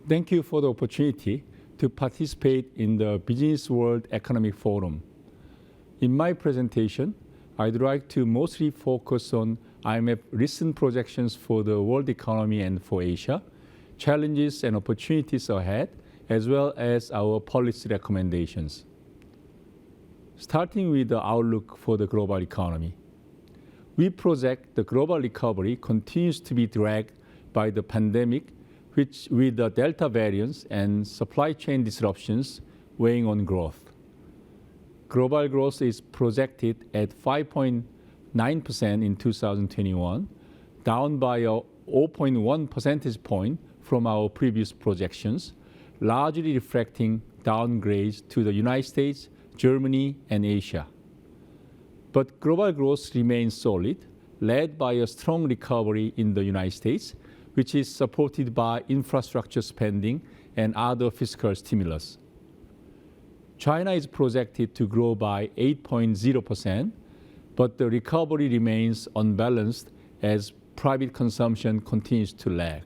Thank you for the opportunity to participate in the BusinessWorld Economic Forum. In my presentation, I'd like to mostly focus on IMF recent projections for the world economy and for Asia, challenges and opportunities ahead, as well as our policy recommendations. Starting with the outlook for the global economy. We project the global recovery continues to be dragged by the pandemic, which with the Delta variants and supply chain disruptions weighing on growth. Global growth is projected at 5.9% in 2021, down by a 0.1 percentage point from our previous projections, largely reflecting downgrades to the United States, Germany, and Asia. But global growth remains solid, led by a strong recovery in the United States, which is supported by infrastructure spending and other fiscal stimulus. China is projected to grow by 8.0%, but the recovery remains unbalanced as private consumption continues to lag.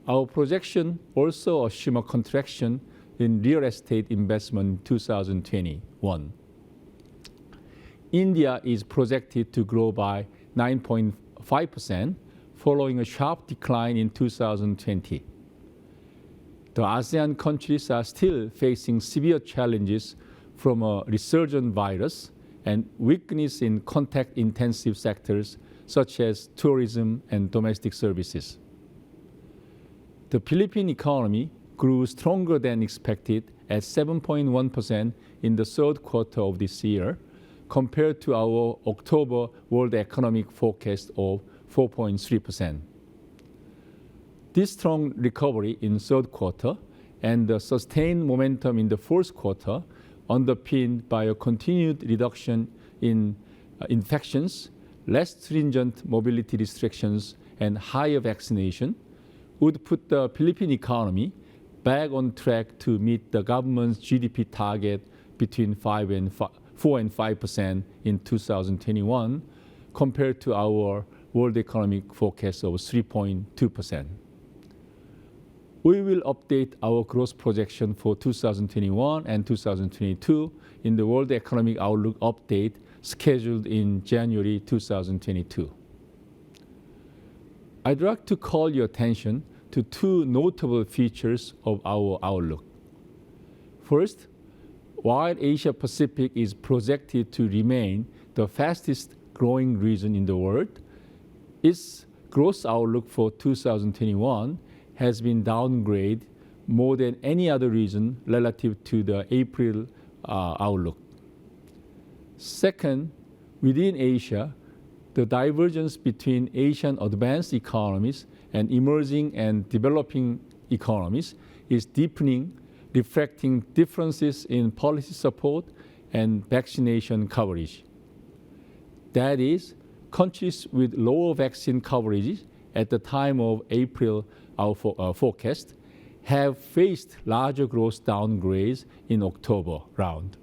Our projection also assumes a contraction in real estate investment in 2021. India is projected to grow by 9.5%, following a sharp decline in 2020. The ASEAN countries are still facing severe challenges from a resurgent virus and weakness in contact-intensive sectors such as tourism and domestic services. The Philippine economy grew stronger than expected at 7.1% in the third quarter of this year, compared to our October World Economic Forecast of 4.3%. This strong recovery in third quarter and the sustained momentum in the fourth quarter, underpinned by a continued reduction in infections, less stringent mobility restrictions, and higher vaccination, would put the Philippine economy back on track to meet the government's GDP target between 4 and 5% in 2021, compared to our World Economic Forecast of 3.2%. We will update our growth projection for 2021 and 2022 in the World Economic Outlook update scheduled in January 2022. I'd like to call your attention to two notable features of our outlook. First, while Asia Pacific is projected to remain the fastest growing region in the world, its growth outlook for 2021 has been downgraded more than any other region relative to the April outlook. Second, within Asia, the divergence between Asian advanced economies and emerging and developing economies is deepening, reflecting differences in policy support and vaccination coverage. That is, countries with lower vaccine coverage at the time of April forecast have faced larger growth downgrades in October round.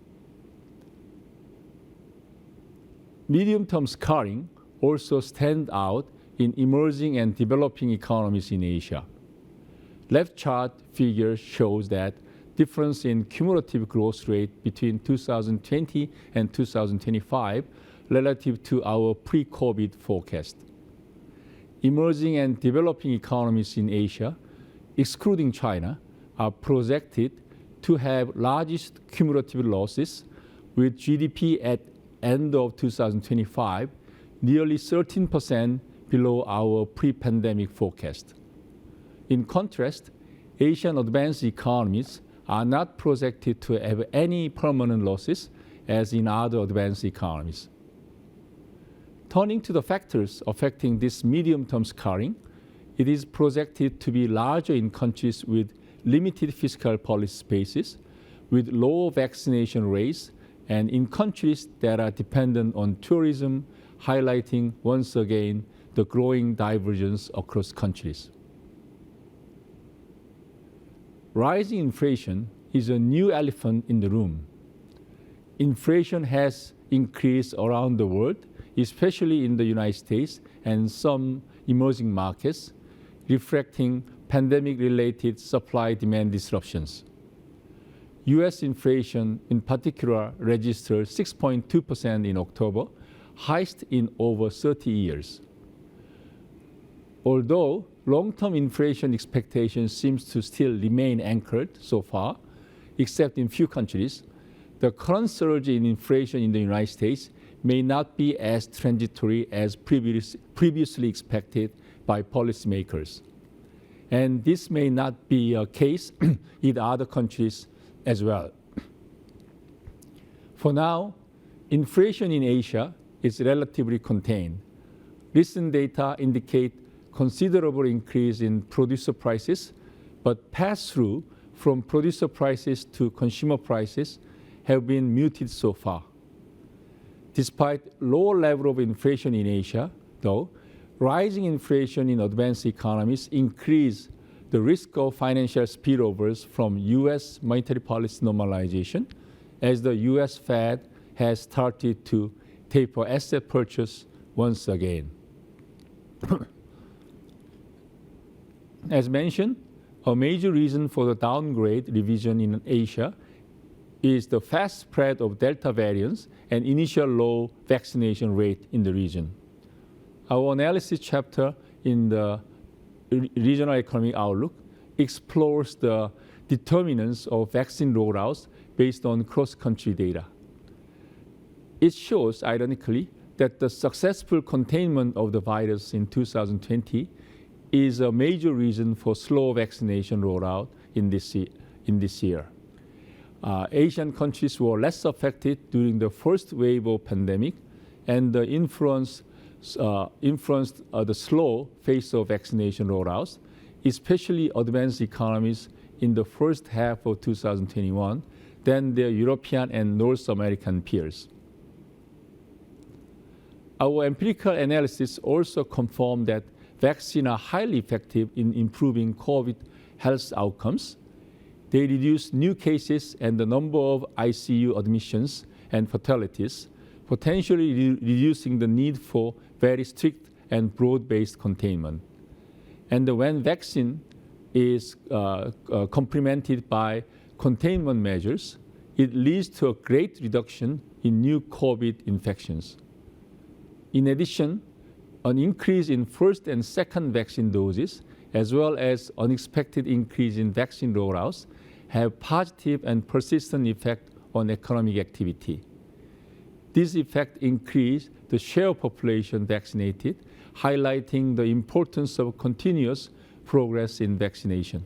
Medium-term scarring also stand out in emerging and developing economies in Asia. Left chart figure shows that difference in cumulative growth rate between 2020 and 2025 relative to our pre-COVID forecast. Emerging and developing economies in Asia, excluding China, are projected to have largest cumulative losses, with GDP at end of 2025 nearly 13% below our pre-pandemic forecast. In contrast, Asian advanced economies are not projected to have any permanent losses as in other advanced economies. Turning to the factors affecting this medium-term scarring, it is projected to be larger in countries with limited fiscal policy spaces, with low vaccination rates, and in countries that are dependent on tourism, highlighting once again the growing divergence across countries. Rising inflation is a new elephant in the room. Inflation has increased around the world, especially in the United States and some emerging markets, reflecting pandemic-related supply-demand disruptions. U.S. inflation, in particular, registered 6.2% in October, highest in over 30 years. Although long-term inflation expectations seems to still remain anchored so far, except in few countries, the current surge in inflation in the United States may not be as transitory as previously expected by policymakers. And this may not be a case in other countries as well. For now, inflation in Asia is relatively contained. Recent data indicate considerable increase in producer prices, but pass-through from producer prices to consumer prices have been muted so far. Despite lower level of inflation in Asia, though, rising inflation in advanced economies increase the risk of financial spillovers from U.S. monetary policy normalization, as the U.S. Fed has started to taper asset purchase once again. As mentioned, a major reason for the downgrade revision in Asia is the fast spread of Delta variants and initial low vaccination rate in the region. Our analysis chapter in the Regional Economic Outlook explores the determinants of vaccine rollouts based on cross-country data. It shows, ironically, that the successful containment of the virus in 2020 is a major reason for slow vaccination rollout in this year. Asian countries were less affected during the first wave of pandemic, and the influenced the slow pace of vaccination rollouts, especially advanced economies in the first half of 2021 than their European and North American peers. Our empirical analysis also confirmed that vaccines are highly effective in improving COVID health outcomes. They reduce new cases and the number of ICU admissions and fatalities, potentially reducing the need for very strict and broad-based containment. And when vaccine is complemented by containment measures, it leads to a great reduction in new COVID infections. In addition, an increase in first and second vaccine doses, as well as unexpected increase in vaccine rollouts, have positive and persistent effect on economic activity. This effect increased the share of population vaccinated, highlighting the importance of continuous progress in vaccination.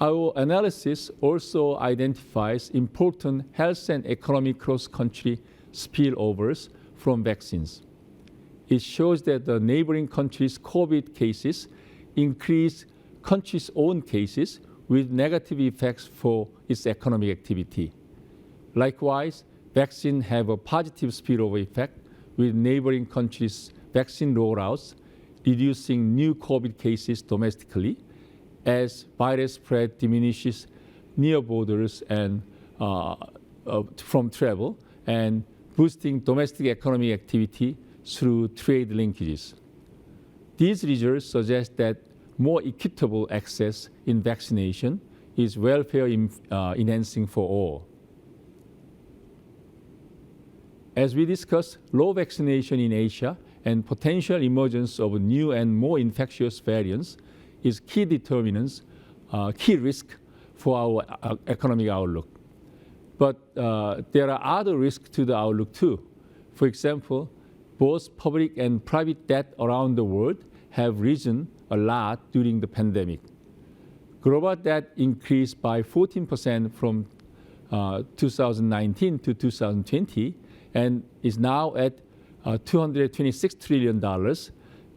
Our analysis also identifies important health and economic cross-country spillovers from vaccines. It shows that the neighboring countries' COVID cases increase countries' own cases with negative effects for its economic activity. Likewise, vaccines have a positive spillover effect with neighboring countries' vaccine rollouts, reducing new COVID cases domestically as virus spread diminishes near borders and from travel, and boosting domestic economic activity through trade linkages. These results suggest that more equitable access in vaccination is welfare enhancing for all. As we discuss low vaccination in Asia and potential emergence of new and more infectious variants is key determinants, key risk for our economic outlook. But there are other risks to the outlook too. For example, both public and private debt around the world have risen a lot during the pandemic. Global debt increased by 14% from 2019 to 2020 and is now at $226 trillion,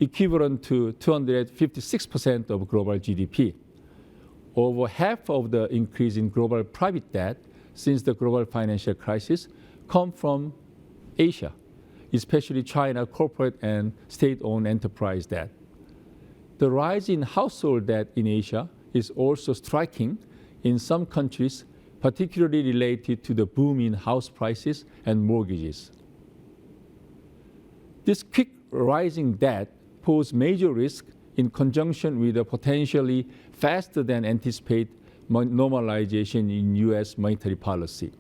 equivalent to 256% of global GDP. Over half of the increase in global private debt since the global financial crisis come from Asia, especially China corporate and state-owned enterprise debt. The rise in household debt in Asia is also striking in some countries, particularly related to the boom in house prices and mortgages. This quick rising debt poses major risk in conjunction with a potentially faster than anticipated normalization in U.S. monetary policy.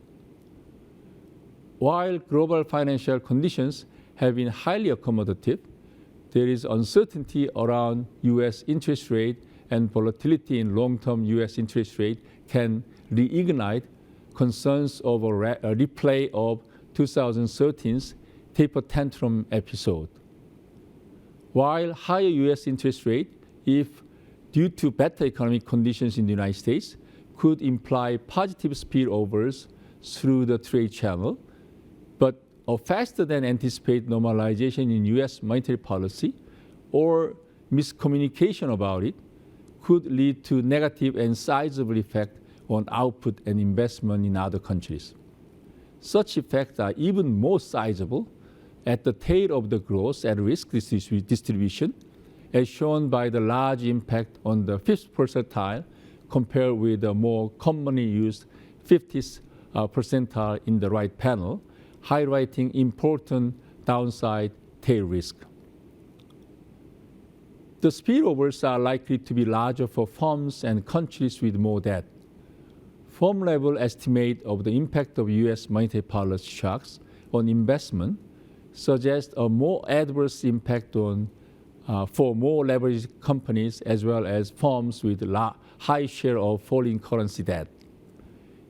While global financial conditions have been highly accommodative, there is uncertainty around U.S. interest rate, and volatility in long-term U.S. interest rate can reignite concerns over a replay of 2013's taper tantrum episode. While higher U.S. interest rate, if due to better economic conditions in the United States, could imply positive spillovers through the trade channel, but a faster than anticipated normalization in U.S. monetary policy or miscommunication about it could lead to negative and sizable effect on output and investment in other countries. Such effects are even more sizable at the tail of the growth at risk distribution, as shown by the large impact on the 5th percentile compared with the more commonly used 50th percentile in the right panel, highlighting important downside tail risk. The spillovers are likely to be larger for firms and countries with more debt. Firm-level estimate of the impact of U.S. monetary policy shocks on investment suggests a more adverse impact for more leveraged companies as well as firms with high share of foreign currency debt.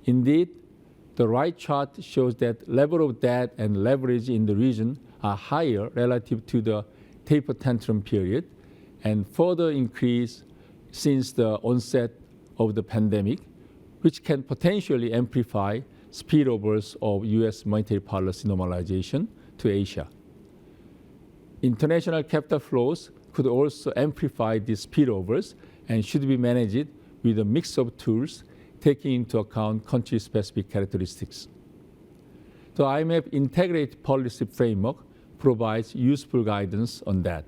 Indeed, the right chart shows that level of debt and leverage in the region are higher relative to the taper tantrum period and further increase since the onset of the pandemic, which can potentially amplify spillovers of U.S. monetary policy normalization to Asia. International capital flows could also amplify these spillovers and should be managed with a mix of tools taking into account country-specific characteristics. The IMF Integrated Policy Framework provides useful guidance on that.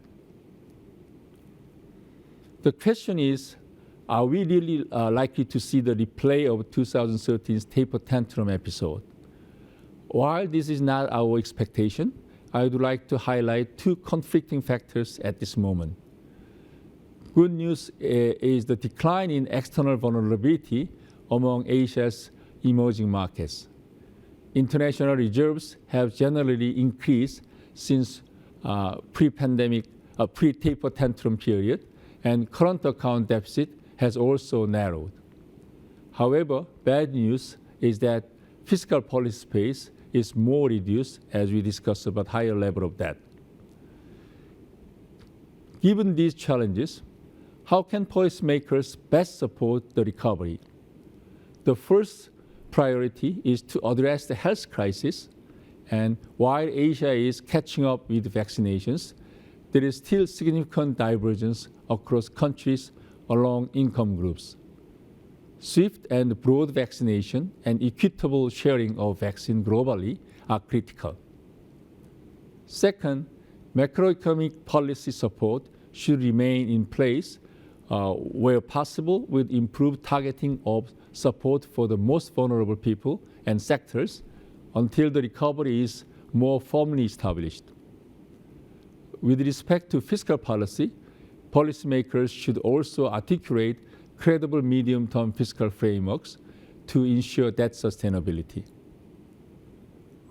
The question is, are we really likely to see the replay of 2013's taper tantrum episode? While this is not our expectation, I would like to highlight two conflicting factors at this moment. Good news is the decline in external vulnerability among Asia's emerging markets. International reserves have generally increased since pre-pandemic, pre-taper tantrum period, and current account deficit has also narrowed. However, bad news is that fiscal policy space is more reduced as we discuss about higher level of debt. Given these challenges, how can policymakers best support the recovery? The first priority is to address the health crisis, and while Asia is catching up with vaccinations, there is still significant divergence across countries along income groups. Swift and broad vaccination and equitable sharing of vaccine globally are critical. Second, macroeconomic policy support should remain in place where possible with improved targeting of support for the most vulnerable people and sectors until the recovery is more firmly established. With respect to fiscal policy, policymakers should also articulate credible medium-term fiscal frameworks to ensure debt sustainability.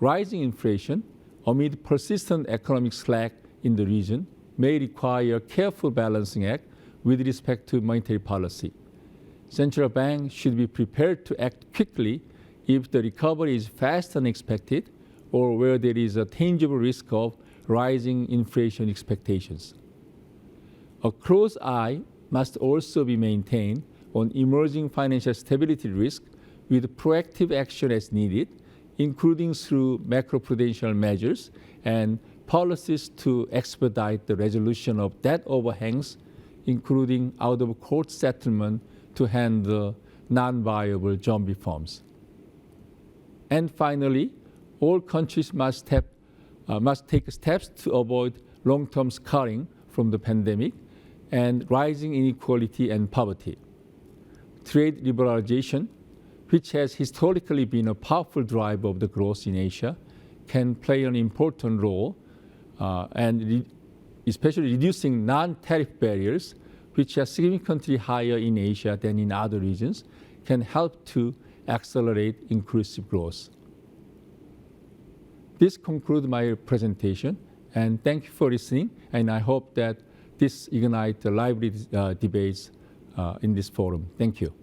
Rising inflation amid persistent economic slack in the region may require careful balancing act with respect to monetary policy. Central banks should be prepared to act quickly if the recovery is faster than expected or where there is a tangible risk of rising inflation expectations. A close eye must also be maintained on emerging financial stability risk with proactive action as needed, including through macroprudential measures and policies to expedite the resolution of debt overhangs, including out-of-court settlement to handle non-viable zombie firms. And finally, all countries must take steps to avoid long-term scarring from the pandemic and rising inequality and poverty. Trade liberalization, which has historically been a powerful driver of the growth in Asia, can play an important role, and especially reducing non-tariff barriers which are significantly higher in Asia than in other regions, can help to accelerate inclusive growth. This concludes my presentation, and thank you for listening, and I hope that this ignites lively debates in this forum. Thank you.